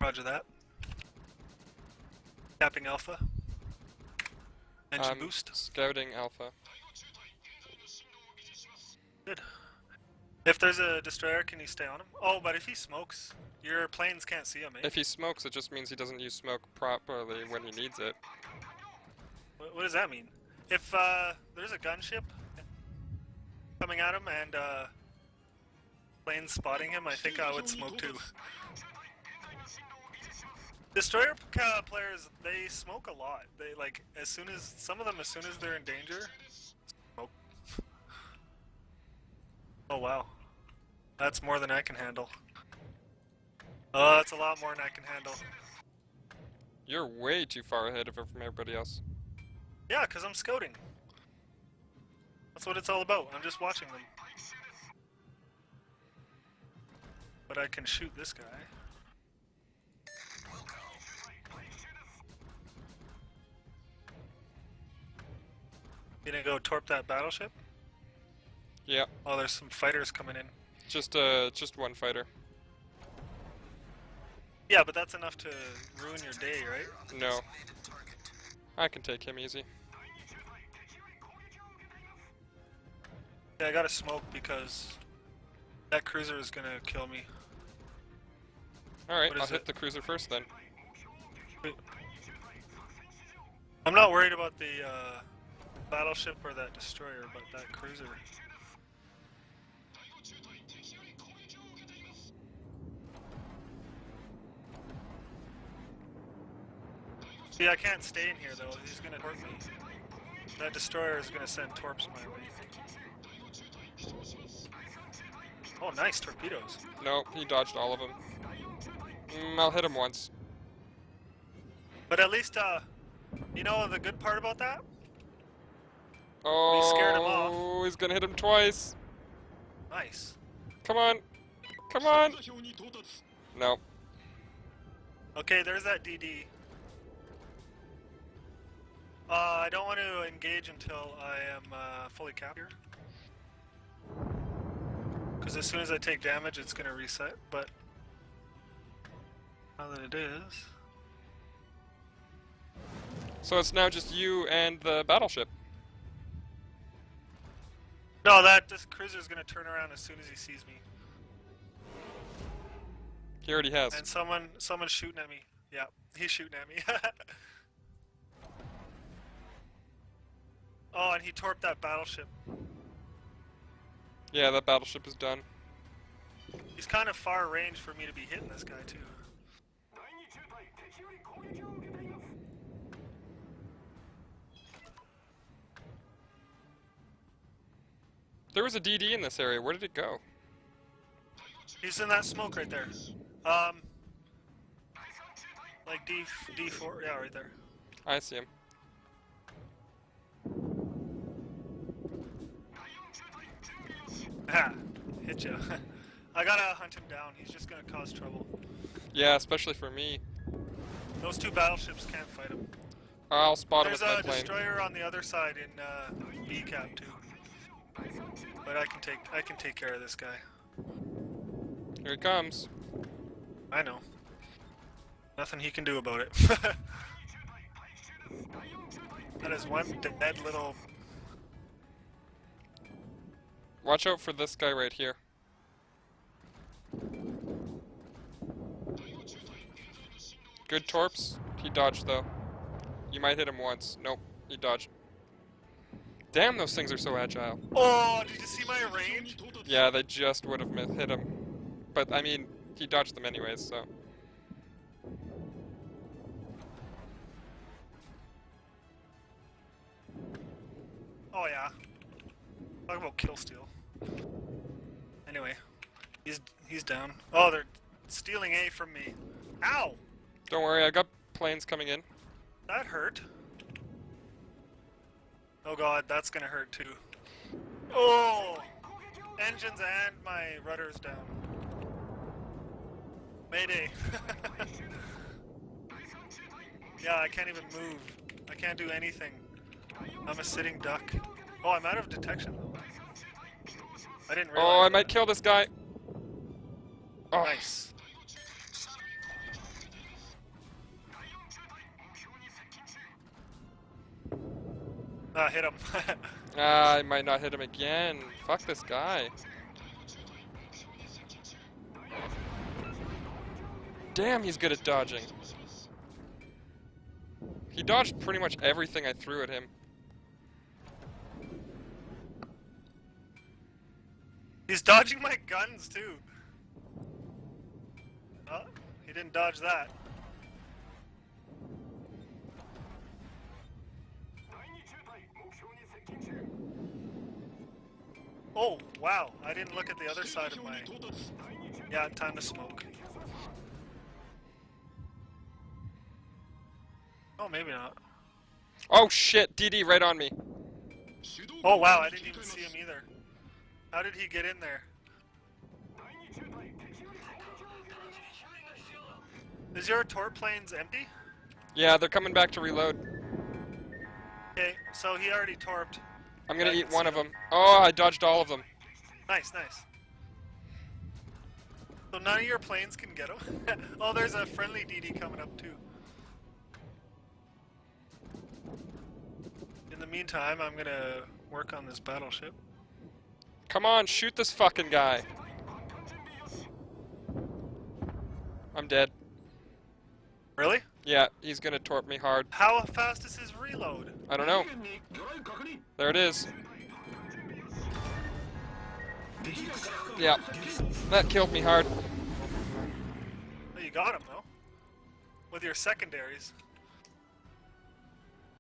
Roger that. Capping Alpha. Engine boost. Scouting Alpha. Good. If there's a destroyer, can you stay on him? Oh, but if he smokes, your planes can't see him, eh? If he smokes, it just means he doesn't use smoke properly when he needs it. What does that mean? If there's a gunship coming at him and planes spotting him, I think I would smoke too. Destroyer players, they smoke a lot. They like as soon as they're in danger, smoke. Oh wow, that's more than I can handle. Oh, that's a lot more than I can handle. You're way too far ahead of everybody else. Yeah, because I'm scouting. That's what it's all about. I'm just watching them. But I can shoot this guy. You gonna go torp that battleship? Yeah. Oh, there's some fighters coming in. Just one fighter. Yeah, but that's enough to ruin your day, right? No. I can take him easy. Yeah, I gotta smoke because that cruiser is gonna kill me. Alright, I'll hit the cruiser first then. I'm not worried about the battleship or that destroyer, but that cruiser. See, I can't stay in here though. He's gonna torp me. That destroyer is gonna send torps my way. Oh, nice torpedoes. No, he dodged all of them. I'll hit him once. But at least, you know the good part about that? Oh, we scared him off. He's gonna hit him twice. Nice. Come on. Come on. No. Okay, there's that DD. I don't want to engage until I am fully capped here. Because as soon as I take damage, it's going to reset, but now that it is... So it's now just you and the battleship. No, this cruiser is going to turn around as soon as he sees me. He already has. And someone's shooting at me. Yeah, he's shooting at me. Oh, and he torped that battleship. Yeah, that battleship is done. He's kind of far range for me to be hitting this guy too. There was a DD in this area. Where did it go? He's in that smoke right there. Like D4, yeah, right there. I see him. Ah, hit ya. I gotta hunt him down. He's just gonna cause trouble. Yeah, especially for me. Those two battleships can't fight him. I'll spot him with my There's a plane. destroyer on the other side in B cap too. But I can take care of this guy. Here he comes. I know. Nothing he can do about it. That is one dead little. Watch out for this guy right here. Good torps. He dodged though. You might hit him once. Nope, he dodged. Damn, those things are so agile. Oh, did you see my range? Yeah, they just would have hit him. But, I mean, he dodged them anyways, so. Oh yeah. Talk about kill steal. Anyway, he's down. Oh, they're stealing A from me. Ow! Don't worry, I got planes coming in. That hurt. Oh god, that's gonna hurt too. Oh! Engines and my rudder's down. Mayday. Yeah, I can't even move. I can't do anything. I'm a sitting duck. Oh, I'm out of detection though. I didn't realize. Oh, I that. might kill this guy. Oh. Nice. Hit him. Ah, I might not hit him again. Fuck this guy. Damn, he's good at dodging. He dodged pretty much everything I threw at him. He's dodging my guns too. Oh, he didn't dodge that. Oh, wow. I didn't look at the other side of my... Yeah, time to smoke. Oh, maybe not. Oh shit, DD right on me. Oh, wow, I didn't even see him either. How did he get in there? Is your torp planes empty? Yeah, they're coming back to reload. Okay, so he already torped. I'm gonna eat one of them. Oh, I dodged all of them. Nice, nice. So none of your planes can get him? Oh, there's a friendly DD coming up too. In the meantime, I'm gonna work on this battleship. Come on, shoot this fucking guy. I'm dead. Really? Yeah, he's gonna torp me hard. How fast is his reload? I don't know. There it is. Yeah, that killed me hard. Oh, you got him though. With your secondaries.